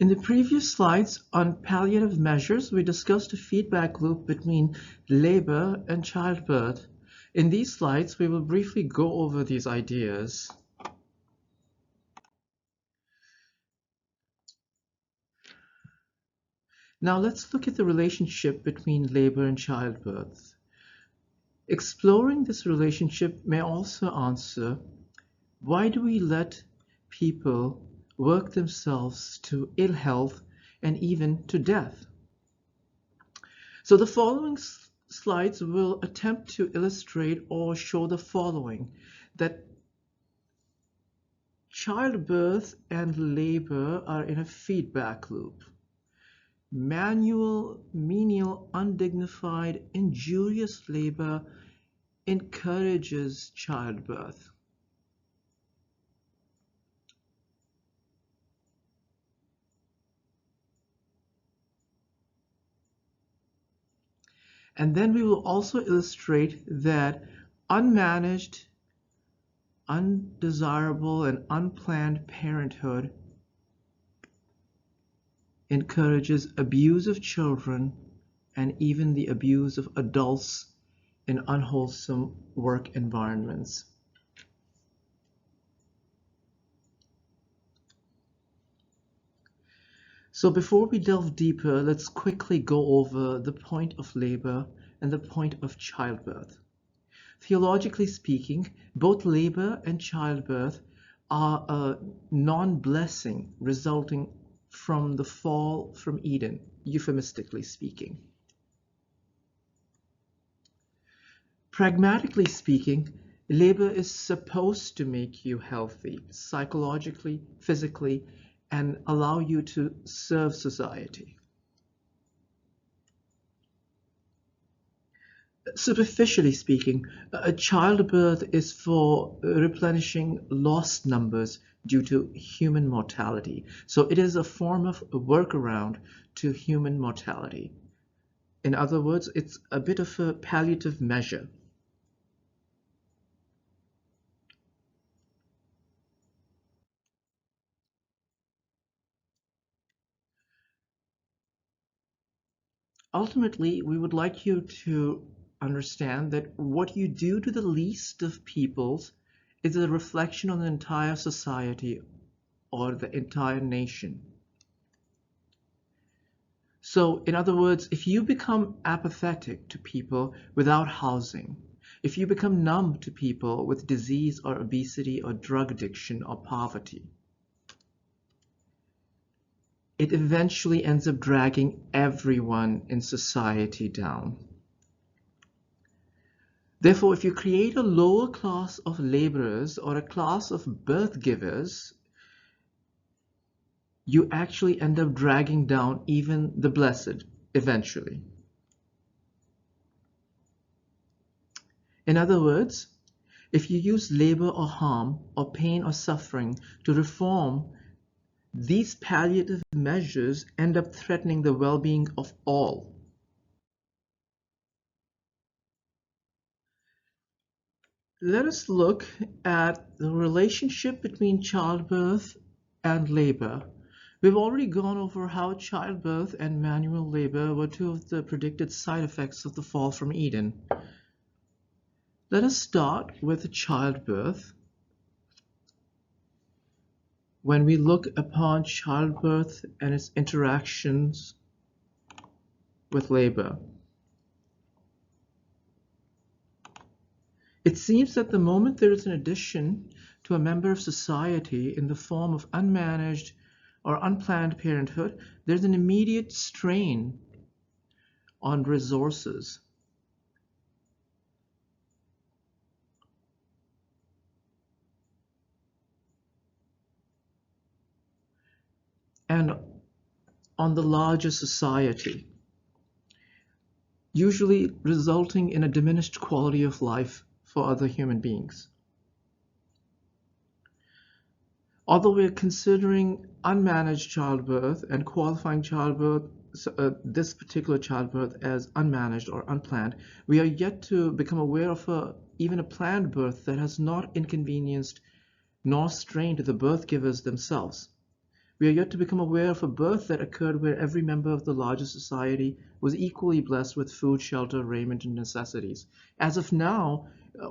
In the previous slides on palliative measures, we discussed a feedback loop between labor and childbirth. In these slides, we will briefly go over these ideas. Now let's look at the relationship between labor and childbirth. Exploring this relationship may also answer, why do we let people work themselves to ill health and even to death? So the following slides will attempt to illustrate or show the following, that childbirth and labor are in a feedback loop. Manual, menial, undignified, injurious labor encourages childbirth. And then we will also illustrate that unmanaged, undesirable, and unplanned parenthood encourages abuse of children and even the abuse of adults in unwholesome work environments. So before we delve deeper, let's quickly go over the point of labor and the point of childbirth. Theologically speaking, both labor and childbirth are a non-blessing resulting from the fall from Eden, euphemistically speaking. Pragmatically speaking, labor is supposed to make you healthy, psychologically, physically, and allow you to serve society. Superficially speaking, a childbirth is for replenishing lost numbers due to human mortality. So it is a form of a workaround to human mortality. In other words, it's a bit of a palliative measure. Ultimately, we would like you to understand that what you do to the least of peoples is a reflection on the entire society or the entire nation. So, in other words, if you become apathetic to people without housing, if you become numb to people with disease or obesity or drug addiction or poverty, it eventually ends up dragging everyone in society down. Therefore, if you create a lower class of laborers or a class of birth givers, you actually end up dragging down even the blessed eventually. In other words, if you use labor or harm or pain or suffering to reform, these palliative measures end up threatening the well-being of all. Let us look at the relationship between childbirth and labor. We've already gone over how childbirth and manual labor were two of the predicted side effects of the fall from Eden. Let us start with childbirth. When we look upon childbirth and its interactions with labor, it seems that the moment there is an addition to a member of society in the form of unmanaged or unplanned parenthood, there's an immediate strain on resources. And on the larger society, usually resulting in a diminished quality of life for other human beings. Although we're considering unmanaged childbirth and qualifying childbirth, this particular childbirth as unmanaged or unplanned, we are yet to become aware of even a planned birth that has not inconvenienced nor strained the birth givers themselves. We are yet to become aware of a birth that occurred where every member of the larger society was equally blessed with food, shelter, raiment, and necessities. As of now, uh,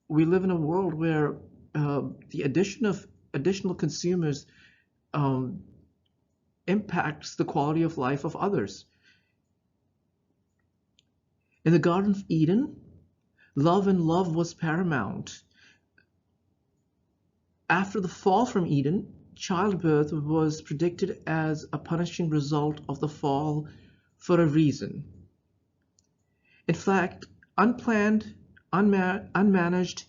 we live in a world where the addition of additional consumers um, impacts the quality of life of others. In the Garden of Eden, love was paramount. After the fall from Eden, childbirth was predicted as a punishing result of the fall for a reason. In fact, unplanned, unmanaged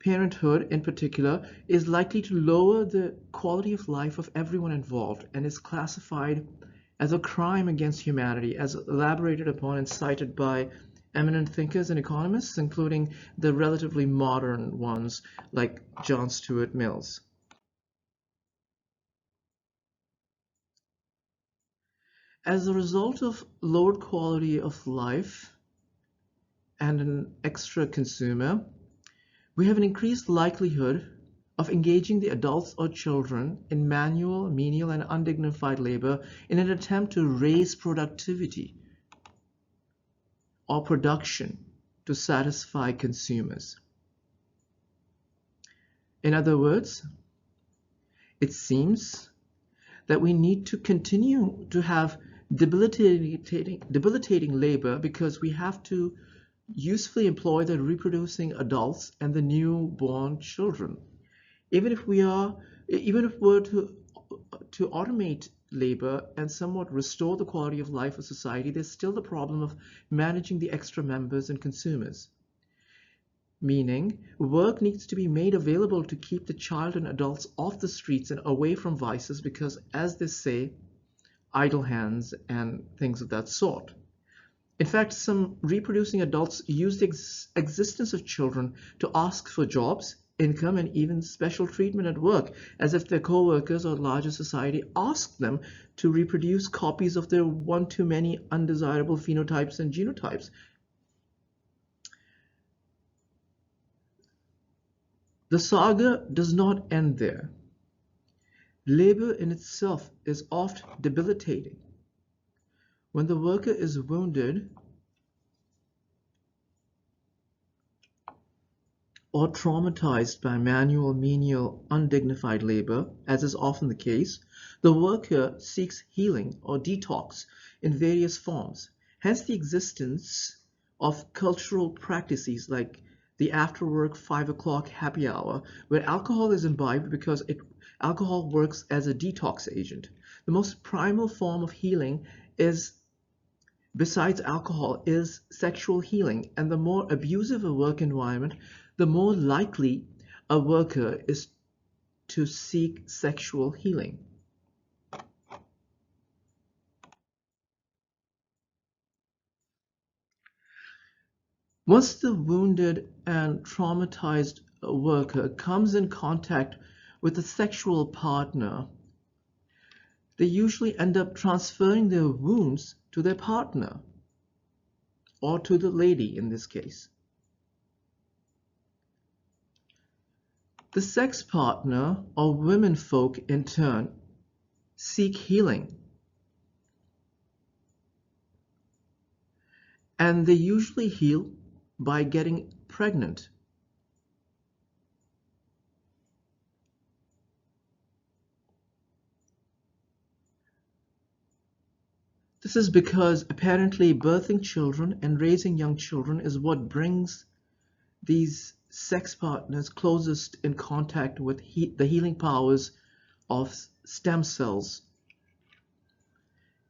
parenthood in particular is likely to lower the quality of life of everyone involved and is classified as a crime against humanity, as elaborated upon and cited by eminent thinkers and economists, including the relatively modern ones like John Stuart Mills. As a result of lowered quality of life and an extra consumer, we have an increased likelihood of engaging the adults or children in manual, menial, and undignified labor in an attempt to raise productivity or production to satisfy consumers. In other words, it seems that we need to continue to have debilitating labor because we have to usefully employ the reproducing adults and the newborn children. Even if we're to automate labor and somewhat restore the quality of life of society, there's still the problem of managing the extra members and consumers. Meaning, work needs to be made available to keep the child and adults off the streets and away from vices because, as they say, idle hands and things of that sort. In fact, some reproducing adults use the existence of children to ask for jobs, income, and even special treatment at work, as if their co-workers or larger society asked them to reproduce copies of their one-to-many undesirable phenotypes and genotypes. The saga does not end there. Labor in itself is oft debilitating. When the worker is wounded or traumatized by manual, menial, undignified labor, as is often the case, the worker seeks healing or detox in various forms. Hence the existence of cultural practices like the after-work 5 o'clock happy hour, where alcohol is imbibed because alcohol works as a detox agent. The most primal form of healing besides alcohol, is sexual healing, and the more abusive a work environment, the more likely a worker is to seek sexual healing. Once the wounded and traumatized worker comes in contact with a sexual partner, they usually end up transferring their wounds to their partner, or to the lady in this case. The sex partner or women folk in turn seek healing, and they usually heal by getting pregnant. This is because apparently birthing children and raising young children is what brings these sex partners closest in contact with the healing powers of stem cells.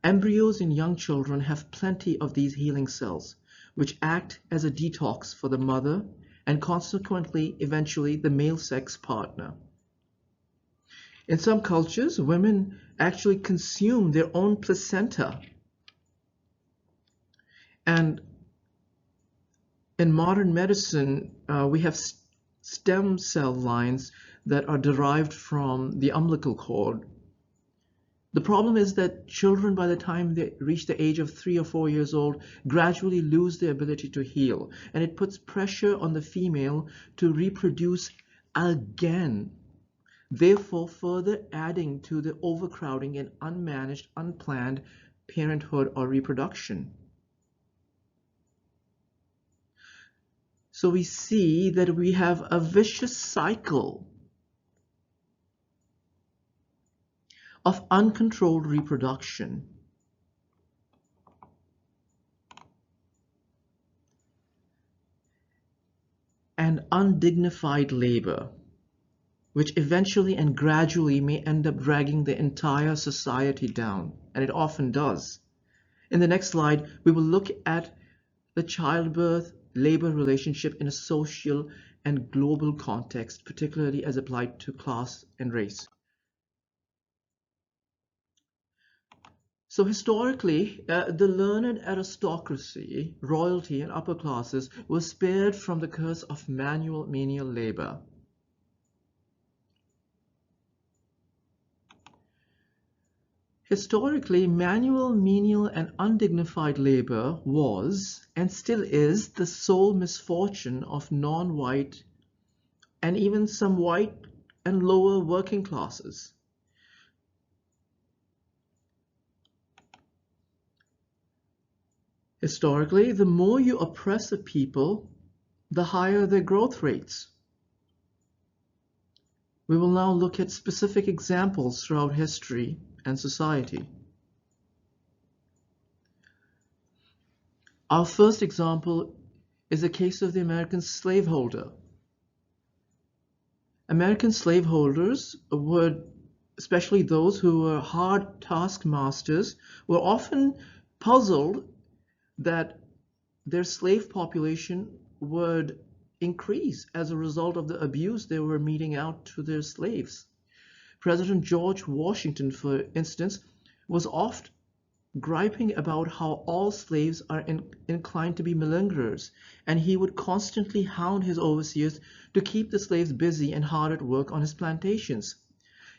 Embryos in young children have plenty of these healing cells, which act as a detox for the mother and consequently, eventually, the male sex partner. In some cultures, women actually consume their own placenta. And in modern medicine, we have stem cell lines that are derived from the umbilical cord. The problem is that children, by the time they reach the age of 3 or 4 years old, gradually lose their ability to heal, and it puts pressure on the female to reproduce again. therefore further adding to the overcrowding in unmanaged, unplanned parenthood or reproduction. So we see that we have a vicious cycle of uncontrolled reproduction and undignified labor, which eventually and gradually may end up dragging the entire society down, and it often does. In the next slide, we will look at the childbirth-labor relationship in a social and global context, particularly as applied to class and race. So historically, the learned aristocracy, royalty, and upper classes were spared from the curse of manual menial labor. Historically, manual, menial, and undignified labor was, and still is, the sole misfortune of non-white and even some white and lower working classes. Historically, the more you oppress a people, the higher their growth rates. We will now look at specific examples throughout history and society. Our first example is the case of the American slaveholder. American slaveholders were, especially those who were hard taskmasters, were often puzzled that their slave population would increase as a result of the abuse they were meting out to their slaves. President George Washington, for instance, was oft griping about how all slaves are inclined to be malingerers, and he would constantly hound his overseers to keep the slaves busy and hard at work on his plantations.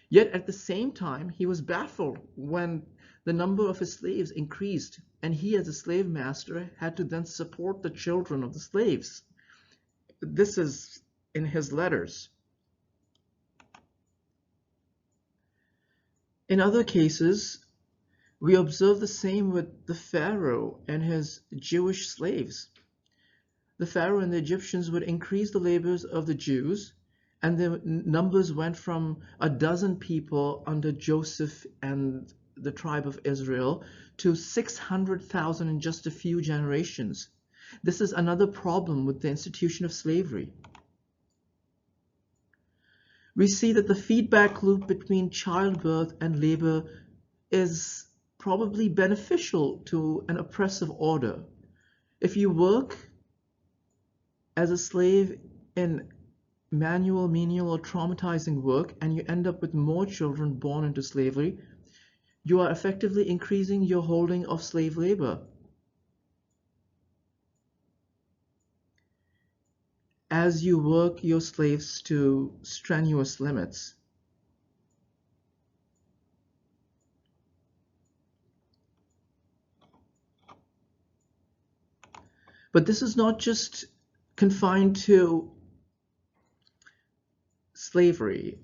Yet at the same time, he was baffled when the number of his slaves increased, and he, as a slave master, had to then support the children of the slaves. This is in his letters. In other cases, we observe the same with the Pharaoh and his Jewish slaves. The Pharaoh and the Egyptians would increase the labors of the Jews, and the numbers went from 12 people under Joseph and the tribe of Israel to 600,000 in just a few generations. This is another problem with the institution of slavery. We see that the feedback loop between childbirth and labor is probably beneficial to an oppressive order. If you work as a slave in manual, menial, or traumatizing work, and you end up with more children born into slavery, you are effectively increasing your holding of slave labor. As you work your slaves to strenuous limits. But this is not just confined to slavery.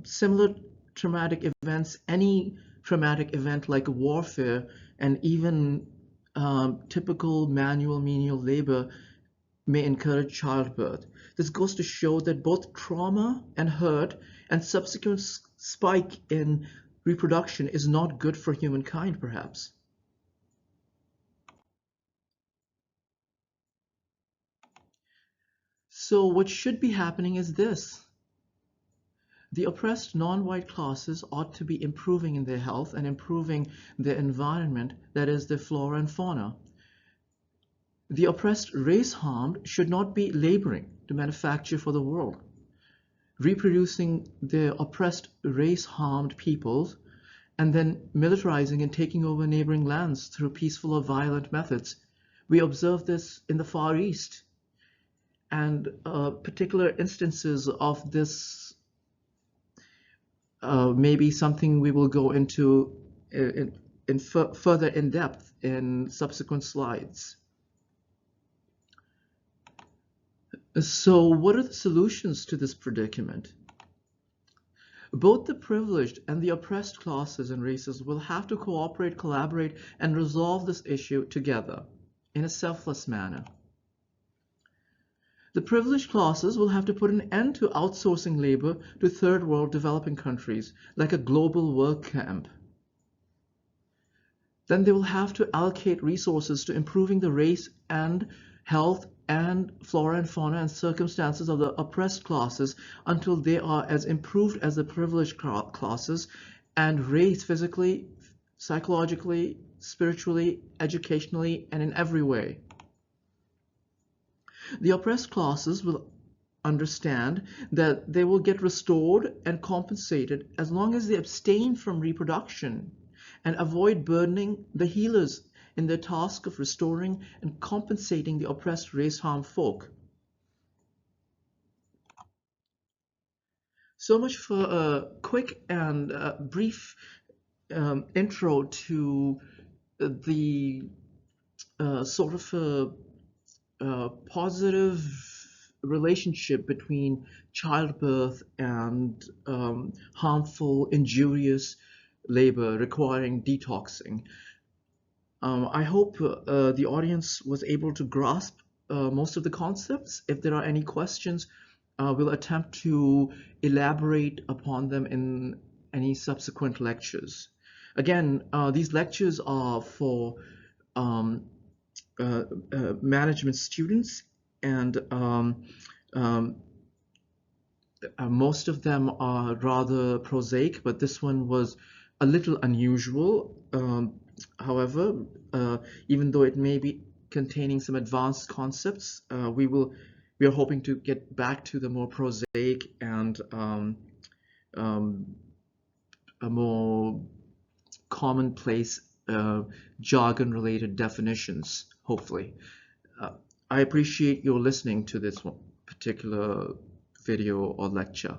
Similar traumatic events, any traumatic event like warfare, and even typical manual menial labor may encourage childbirth. This goes to show that both trauma and hurt and subsequent spike in reproduction is not good for humankind, perhaps. So what should be happening is this. The oppressed non-white classes ought to be improving in their health and improving their environment, that is, their flora and fauna. The oppressed race-harmed should not be laboring to manufacture for the world, reproducing the oppressed race-harmed peoples, and then militarizing and taking over neighboring lands through peaceful or violent methods. We observe this in the Far East, and particular instances of this may be something we will go into further in depth in subsequent slides. So what are the solutions to this predicament? Both the privileged and the oppressed classes and races will have to cooperate, collaborate, and resolve this issue together in a selfless manner. The privileged classes will have to put an end to outsourcing labor to third world developing countries like a global work camp. Then they will have to allocate resources to improving the race and health and flora and fauna and circumstances of the oppressed classes until they are as improved as the privileged classes and race physically, psychologically, spiritually, educationally, and in every way. The oppressed classes will understand that they will get restored and compensated as long as they abstain from reproduction and avoid burdening the healers in their task of restoring and compensating the oppressed race-harmed folk. So much for a quick and brief intro to the sort of positive relationship between childbirth and harmful, injurious labor requiring detoxing. I hope the audience was able to grasp most of the concepts. If there are any questions, we'll attempt to elaborate upon them in any subsequent lectures. Again, these lectures are for management students, and most of them are rather prosaic, but this one was a little unusual. However, even though it may be containing some advanced concepts, we are hoping to get back to the more prosaic and a more commonplace jargon-related definitions, hopefully. I appreciate your listening to this one particular video or lecture.